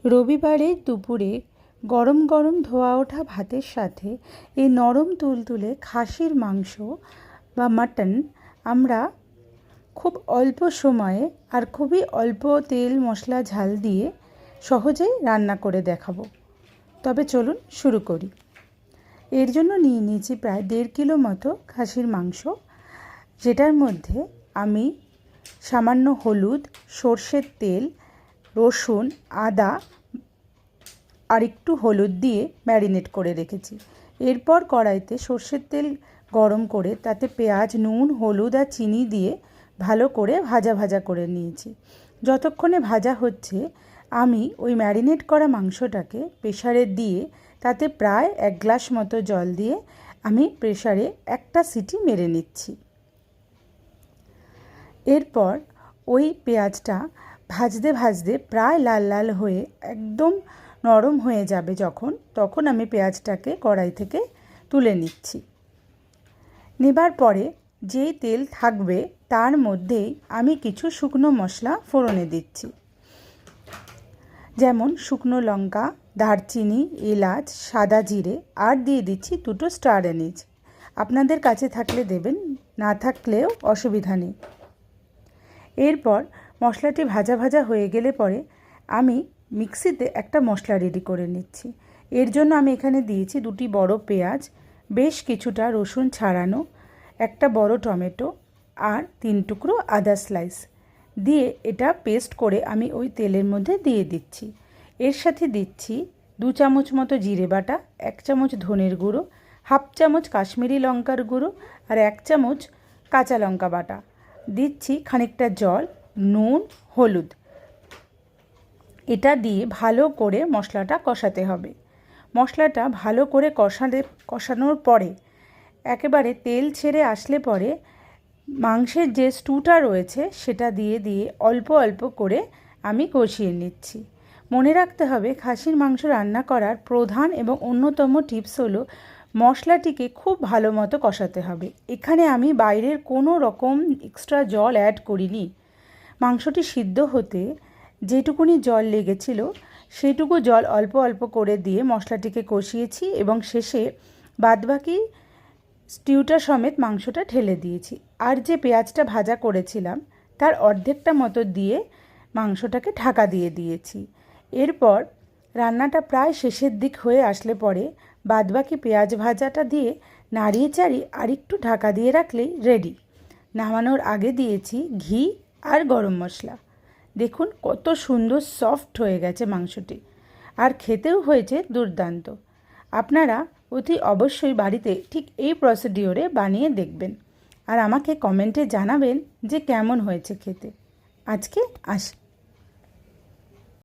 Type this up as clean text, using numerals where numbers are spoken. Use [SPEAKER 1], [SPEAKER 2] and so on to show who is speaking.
[SPEAKER 1] রবিবারের দুপুরে গরম গরম ধোয়া ওঠা ভাতের সাথে এই নরম তুলতুলে খাসির মাংস বা মাটন আমরা খুব অল্প সময়ে আর খুবই অল্প তেল মশলা ঝাল দিয়ে সহজেই রান্না করে দেখাবো। তবে চলুন শুরু করি। এর জন্য নিয়ে নিয়েছি প্রায় 1.5 কিলো মতো খাসির মাংস, যেটার মধ্যে আমি সামান্য হলুদ, সর্ষের তেল, রসুন, আদা আর একটু হলুদ দিয়ে ম্যারিনেট করে রেখেছি। এরপর কড়াইতে সর্ষের তেল গরম করে তাতে পেঁয়াজ, নুন, হলুদ আর চিনি দিয়ে ভালো করে ভাজা ভাজা করে নিয়েছি। যতক্ষণে ভাজা হচ্ছে আমি ওই ম্যারিনেট করা মাংসটাকে প্রেসারে দিয়ে তাতে প্রায় 1 গ্লাস মতো জল দিয়ে আমি প্রেসারে একটা সিটি মেরে নিচ্ছি। এরপর ওই পেঁয়াজটা ভাজতে ভাজতে প্রায় লাল লাল হয়ে একদম নরম হয়ে যাবে তখন আমি পেঁয়াজটাকে কড়াই থেকে তুলে নিচ্ছি। নেবার পরে যেই তেল থাকবে তার মধ্যেই আমি কিছু শুকনো মশলা ফোড়নে দিচ্ছি, যেমন শুকনো লঙ্কা, দারচিনি, এলাচ, সাদা জিরে আর দিয়ে দিচ্ছি 2টো স্টার অ্যানিজ। আপনাদের কাছে থাকলে দেবেন, না থাকলেও অসুবিধা নেই। এরপর মশলাটি ভাজা ভাজা হয়ে গেলে পরে আমি মিক্সিতে একটা মশলা রেডি করে নিচ্ছি। এর জন্য আমি এখানে দিয়েছি 2টি বড় পেঁয়াজ, বেশ কিছুটা রসুন ছাড়ানো, একটা বড় টমেটো আর 3 টুকরো আদা স্লাইস দিয়ে এটা পেস্ট করে আমি ওই তেলের মধ্যে দিয়ে দিচ্ছি। এর সাথে দিচ্ছি 2 চামচ মতো জিরে বাটা, 1 চামচ ধনের গুঁড়ো, হাফ চামচ কাশ্মীরি লঙ্কার গুঁড়ো আর 1 চামচ কাঁচা লঙ্কা বাটা। দিচ্ছি খানিকটা জল, নুন, হলুদ। এটা দিয়ে ভালো করে মশলাটা কষাতে হবে। মশলাটা ভালো করে কষানোর পরে একেবারে তেল ছেড়ে আসলে পরে মাংসের যে স্টুটা রয়েছে সেটা দিয়ে অল্প অল্প করে আমি কষিয়ে নিচ্ছি। মনে রাখতে হবে খাসির মাংস রান্না করার প্রধান এবং অন্যতম টিপস হলো মশলাটিকে খুব ভালো মতো কষাতে হবে। এখানে আমি বাইরের কোনো রকম এক্সট্রা জল অ্যাড করিনি। মাংসটি সিদ্ধ হতে যেটুকুনি জল লেগেছিল সেটুকু জল অল্প অল্প করে দিয়ে মশলাটিকে কষিয়েছি এবং শেষে বাদবাকি স্টিউটা সমেত মাংসটা ঢেলে দিয়েছি। আর যে পেঁয়াজটা ভাজা করেছিলাম তার অর্ধেকটা মতো দিয়ে মাংসটাকে ঢাকা দিয়ে দিয়েছি। এরপর রান্নাটা প্রায় শেষের দিক হয়ে আসলে পরে বাদবাকি পেঁয়াজ ভাজাটা দিয়ে নাড়িয়ে চাড়িয়ে আর একটু ঢাকা দিয়ে রাখলেই রেডি। নামানোর আগে দিয়েছি ঘি আর গরম মশলা। দেখুন কত সুন্দর সফট হয়ে গেছে মাংসটি, আর খেতেও হয়েছে দুর্দান্ত। আপনারা অতি অবশ্যই বাড়িতে ঠিক এই প্রসিডিওরে বানিয়ে দেখবেন আর আমাকে কমেন্টে জানাবেন যে কেমন হয়েছে খেতে। আজকে আসি।